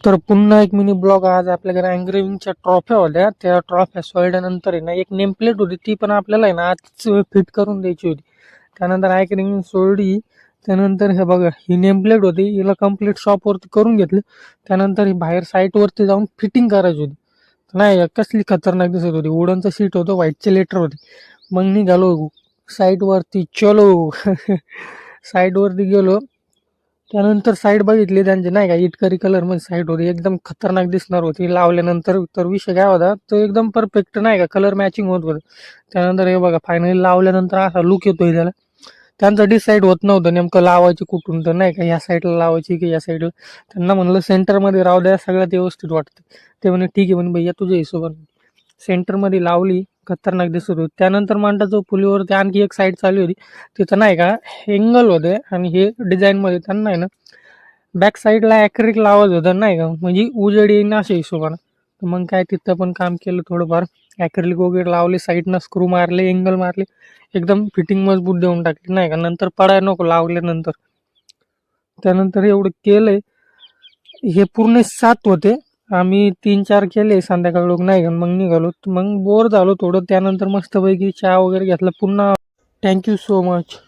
तर पुन्हा एक मिनी ब्लॉग. आज आपल्याकडे अँग्रेविंगच्या ट्रॉफ्या होत्या. त्या ट्रॉफ्या सोडल्यानंतर आहे ना, एक नेम प्लेट होती, ती पण आपल्याला आहे ना आज फिट करून द्यायची होती. त्यानंतर अँकरिंग सोडली. त्यानंतर हे बघा, ही नेम प्लेट होती, हिला कम्प्लीट शॉपवरती करून घेतली. त्यानंतर ही बाहेर साईटवरती जाऊन फिटिंग करायची होती. नाही कसली खतरनाक दिसत होती. वुडनचं सीट होतं, व्हाईटचे लेटर होते. मग निघालो साईटवरती, चलो. साईटवरती गेलो. त्यानंतर साईट बघितली त्यांची, नाही का, इटकरी कलर मध्ये साईट होती, एकदम खतरनाक दिसणार होती लावल्यानंतर. तर विषय काय होता, तो एकदम परफेक्ट, नाही का, कलर मॅचिंग होत होतं. त्यानंतर हे बघा, फायनली लावल्यानंतर असा लुक येतोय त्याला. त्यांचं डिसाईड होत नव्हतं नेमकं लावायची कुठून, तर नाही का ह्या साईडला लावायची की या साईडला. त्यांना म्हणलं सेंटरमध्ये राहू द्या, सगळ्यात व्यवस्थित वाटतं. ते म्हणे ठीक आहे म्हणे भैया, तुझ्या हिशोबाने. सेंटरमध्ये लावली, खतरनाक दिसत होती. त्यानंतर मांडा जो पुलीवरती आणखी एक साईड चालू होती, तिथं नाही का एंगल होते आणि हे डिझाईन मध्ये त्यांना आहे ना बॅक साईडला ॲक्रिलिक लावायचं होतं, नाही का, म्हणजे उजेड येईन अशा हिशोबानं. तर मग काय तिथं पण काम केलं थोडंफार. ॲक्रिलिक वगैरे लावले, साईडनं स्क्रू मारले, एंगल मारले, एकदम फिटिंग मजबूत देऊन टाकली, नाही का, नंतर पडायला नको लावल्यानंतर. त्यानंतर एवढं केलंय. हे पूर्ण 7 होते. आम्ही 3-4 केले संध्याकाळ लोक, नाही का, मग निघालो. मग बोर झालो थोडं. त्यानंतर मस्तपैकी चहा वगैरे घेतला पुन्हा. Thank you so much.